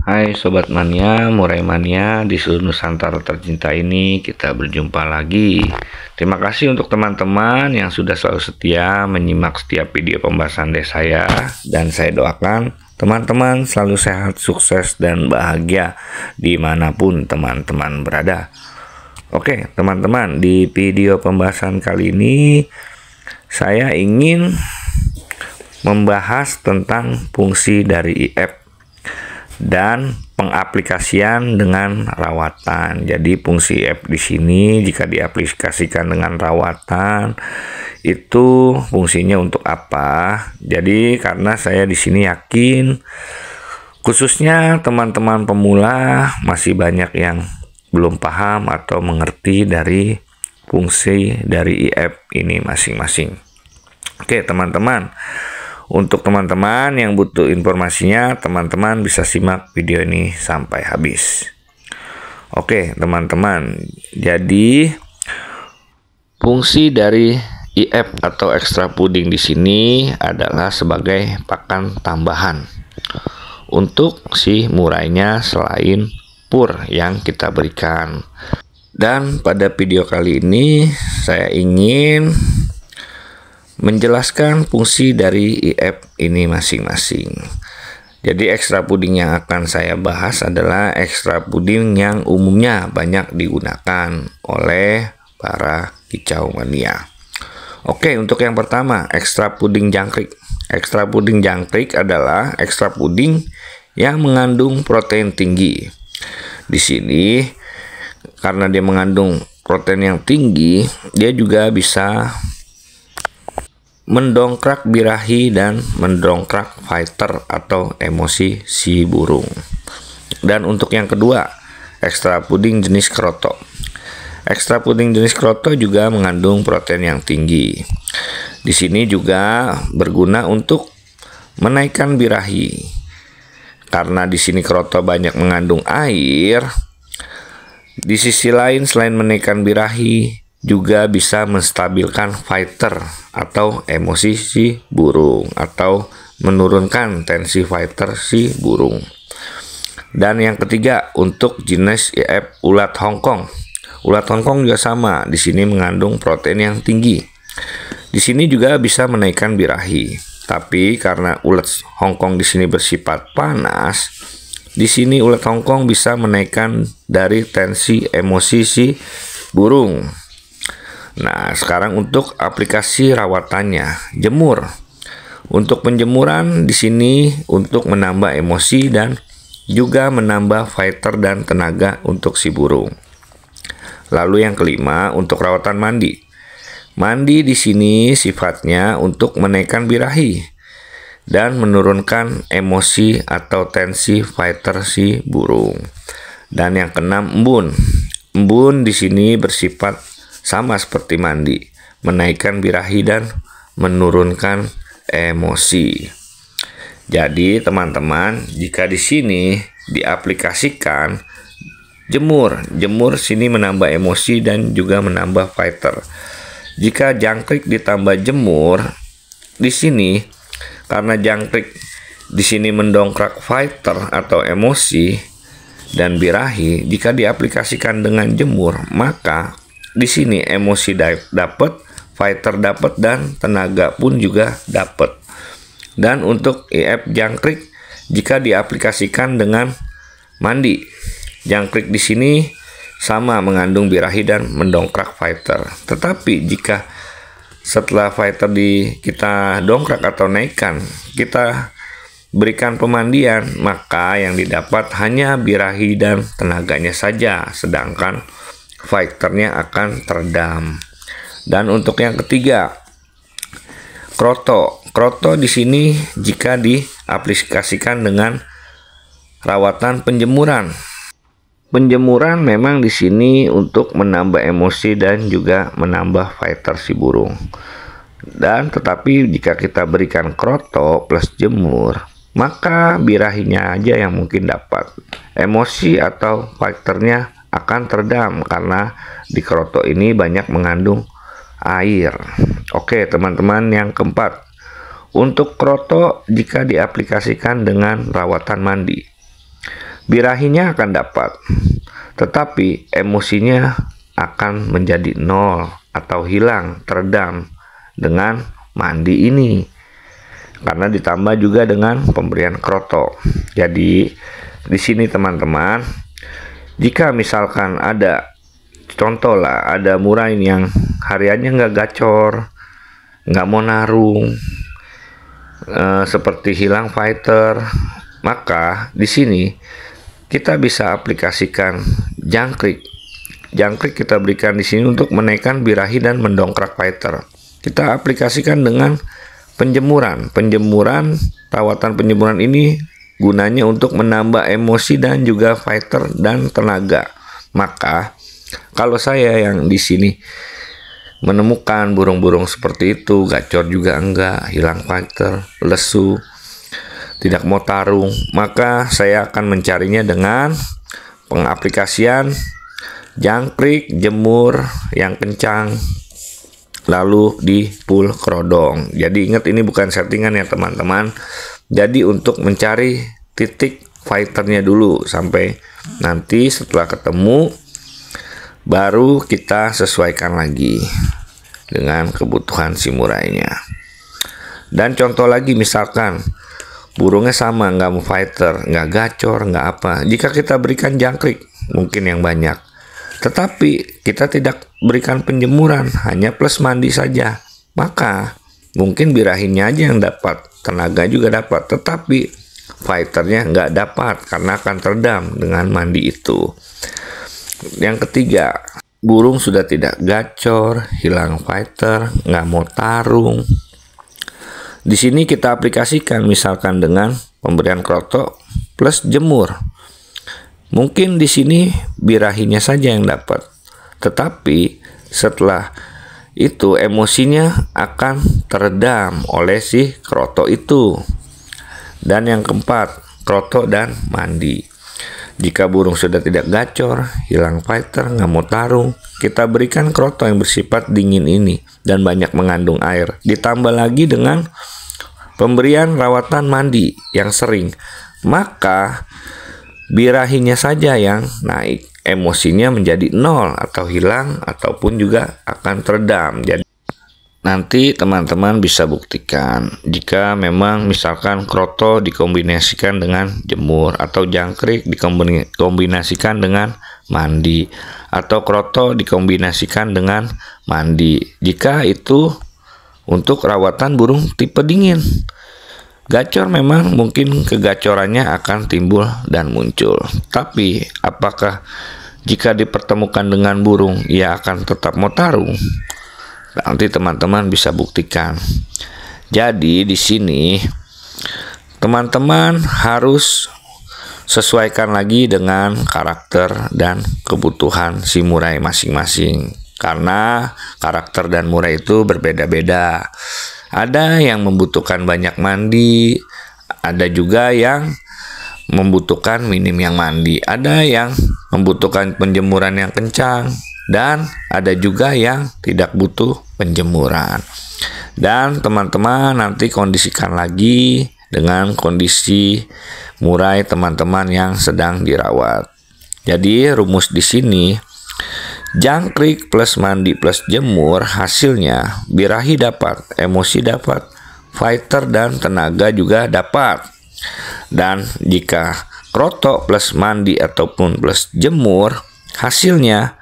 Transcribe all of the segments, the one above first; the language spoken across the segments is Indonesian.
Hai Sobat Mania, Murai Mania di seluruh Nusantara tercinta ini, kita berjumpa lagi. Terima kasih untuk teman-teman yang sudah selalu setia menyimak setiap video pembahasan dari saya. Dan saya doakan teman-teman selalu sehat, sukses, dan bahagia dimanapun teman-teman berada. Oke teman-teman, di video pembahasan kali ini saya ingin membahas tentang fungsi dari IF dan pengaplikasian dengan rawatan. Jadi fungsi IF di sini jika diaplikasikan dengan rawatan itu fungsinya untuk apa? Jadi karena saya di sini yakin khususnya teman-teman pemula masih banyak yang belum paham atau mengerti dari fungsi dari IF ini masing-masing. Oke teman-teman, untuk teman-teman yang butuh informasinya, teman-teman bisa simak video ini sampai habis. Oke teman-teman, jadi fungsi dari IF atau extra puding di sini adalah sebagai pakan tambahan untuk si murainya selain pur yang kita berikan. Dan pada video kali ini saya ingin menjelaskan fungsi dari IF ini masing-masing. Jadi ekstra puding yang akan saya bahas adalah ekstra puding yang umumnya banyak digunakan oleh para kicau mania. Oke, untuk yang pertama, ekstra puding jangkrik. Ekstra puding jangkrik adalah ekstra puding yang mengandung protein tinggi. Di sini karena dia mengandung protein yang tinggi, dia juga bisa mendongkrak birahi dan mendongkrak fighter atau emosi si burung. Dan untuk yang kedua, ekstra puding jenis kroto. Ekstra puding jenis kroto juga mengandung protein yang tinggi. Di sini juga berguna untuk menaikkan birahi. Karena di sini kroto banyak mengandung air, di sisi lain selain menaikkan birahi juga bisa menstabilkan fighter atau emosi si burung atau menurunkan tensi fighter si burung. Dan yang ketiga, untuk jenis IF ulat Hongkong. Ulat Hongkong juga sama, di sini mengandung protein yang tinggi. Di sini juga bisa menaikkan birahi. Tapi karena ulat Hongkong di sini bersifat panas, di sini ulat Hongkong bisa menaikkan dari tensi emosi si burung. Nah, sekarang untuk aplikasi rawatannya, jemur. Untuk penjemuran di sini untuk menambah emosi dan juga menambah fighter dan tenaga untuk si burung. Lalu yang kelima, untuk rawatan mandi. Mandi di sini sifatnya untuk menaikkan birahi dan menurunkan emosi atau tensi fighter si burung. Dan yang keenam, embun. Embun di sini bersifat sama seperti mandi, menaikkan birahi dan menurunkan emosi. Jadi teman-teman, jika di sini diaplikasikan jemur sini menambah emosi dan juga menambah fighter. Jika jangkrik ditambah jemur di sini, karena jangkrik di sini mendongkrak fighter atau emosi dan birahi, jika diaplikasikan dengan jemur, maka di sini emosi dapat, fighter dapat, dan tenaga pun juga dapat. Dan untuk IF jangkrik jika diaplikasikan dengan mandi, jangkrik di sini sama mengandung birahi dan mendongkrak fighter. Tetapi jika setelah fighter kita dongkrak atau naikkan, kita berikan pemandian, maka yang didapat hanya birahi dan tenaganya saja, sedangkan fighternya akan teredam. Dan untuk yang ketiga, kroto. Kroto di sini jika diaplikasikan dengan rawatan penjemuran. Penjemuran memang di sini untuk menambah emosi dan juga menambah fighter si burung. Dan tetapi jika kita berikan kroto plus jemur, maka birahinya aja yang mungkin dapat. Emosi atau fighternya akan teredam karena di kroto ini banyak mengandung air. Oke teman-teman, yang keempat, untuk kroto jika diaplikasikan dengan rawatan mandi. birahinya akan dapat, tetapi emosinya akan menjadi nol atau hilang, teredam dengan mandi ini. Karena ditambah juga dengan pemberian kroto. Jadi di sini teman-teman, jika misalkan ada contoh lah, ada Murain yang hariannya nggak gacor, nggak mau narung, seperti hilang fighter, maka di sini kita bisa aplikasikan jangkrik. Jangkrik kita berikan di sini untuk menaikkan birahi dan mendongkrak fighter. Kita aplikasikan dengan penjemuran. Rawatan penjemuran ini gunanya untuk menambah emosi dan juga fighter dan tenaga. Maka kalau saya yang di sini menemukan burung-burung seperti itu, gacor juga enggak, hilang fighter, lesu, tidak mau tarung, maka saya akan mencarinya dengan pengaplikasian jangkrik, jemur yang kencang, lalu di pull kerodong. Jadi ingat, ini bukan settingan ya teman-teman. Jadi untuk mencari titik fighternya dulu, sampai nanti setelah ketemu baru kita sesuaikan lagi dengan kebutuhan si murainya. Dan contoh lagi, misalkan burungnya sama, nggak mau fighter, nggak gacor, nggak apa. Jika kita berikan jangkrik mungkin yang banyak, tetapi kita tidak berikan penjemuran, hanya plus mandi saja, maka mungkin birahinya aja yang dapat, tenaga juga dapat, tetapi fighternya nggak dapat karena akan teredam dengan mandi itu. Yang ketiga, burung sudah tidak gacor, hilang fighter, nggak mau tarung. Di sini kita aplikasikan misalkan dengan pemberian kroto plus jemur. Mungkin di sini birahinya saja yang dapat, tetapi setelah itu emosinya akan teredam oleh si kroto itu. Dan yang keempat, kroto dan mandi. Jika burung sudah tidak gacor, hilang fighter, nggak mau tarung, kita berikan kroto yang bersifat dingin ini dan banyak mengandung air. Ditambah lagi dengan pemberian rawatan mandi yang sering, maka birahinya saja yang naik, emosinya menjadi nol atau hilang ataupun juga akan teredam. Jadi nanti teman-teman bisa buktikan jika memang misalkan kroto dikombinasikan dengan jemur atau jangkrik dikombinasikan dengan mandi atau kroto dikombinasikan dengan mandi. Jika itu untuk rawatan burung tipe dingin, gacor memang mungkin kegacorannya akan timbul dan muncul. Tapi apakah jika dipertemukan dengan burung ia akan tetap mau tarung? Nanti teman-teman bisa buktikan. Jadi di sini teman-teman harus sesuaikan lagi dengan karakter dan kebutuhan si murai masing-masing. Karena karakter dan murai itu berbeda-beda. Ada yang membutuhkan banyak mandi, ada juga yang membutuhkan minim yang mandi, ada yang membutuhkan penjemuran yang kencang, dan ada juga yang tidak butuh penjemuran. Dan teman-teman nanti kondisikan lagi dengan kondisi murai teman-teman yang sedang dirawat. Jadi rumus di sini, jangkrik plus mandi plus jemur, hasilnya birahi dapat, emosi dapat, fighter dan tenaga juga dapat. Dan jika kroto plus mandi ataupun plus jemur, hasilnya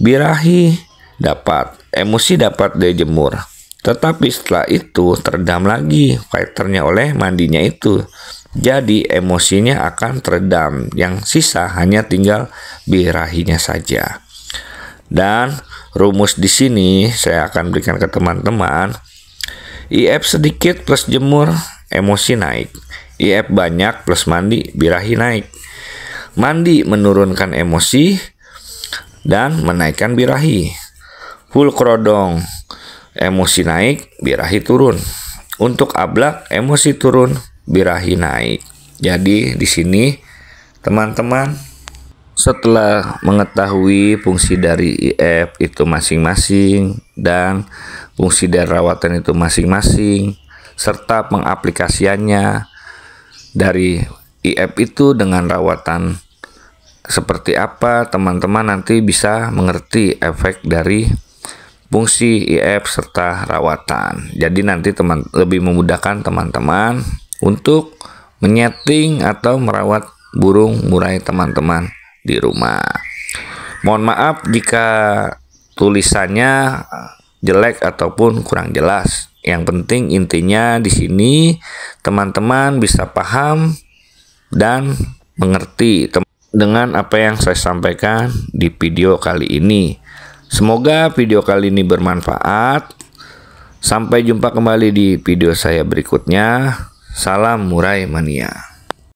birahi dapat, emosi dapat dari jemur. Tetapi setelah itu teredam lagi fighternya oleh mandinya itu. Jadi emosinya akan teredam, yang sisa hanya tinggal birahinya saja. Dan rumus di sini saya akan berikan ke teman-teman. IF sedikit plus jemur, emosi naik. IF banyak plus mandi, birahi naik. Mandi menurunkan emosi dan menaikkan birahi. Full kerodong, emosi naik, birahi turun. Untuk ablak, emosi turun, birahi naik. Jadi di sini teman-teman, setelah mengetahui fungsi dari IF itu masing-masing dan fungsi dari rawatan itu masing-masing, serta pengaplikasiannya dari IF itu dengan rawatan seperti apa, teman-teman nanti bisa mengerti efek dari fungsi IF serta rawatan. Jadi nanti lebih memudahkan teman-teman untuk menyeting atau merawat burung murai teman-teman di rumah. Mohon maaf jika tulisannya jelek ataupun kurang jelas. Yang penting intinya di sini teman-teman bisa paham dan mengerti dengan apa yang saya sampaikan di video kali ini. Semoga video kali ini bermanfaat. Sampai jumpa kembali di video saya berikutnya. Salam murai mania.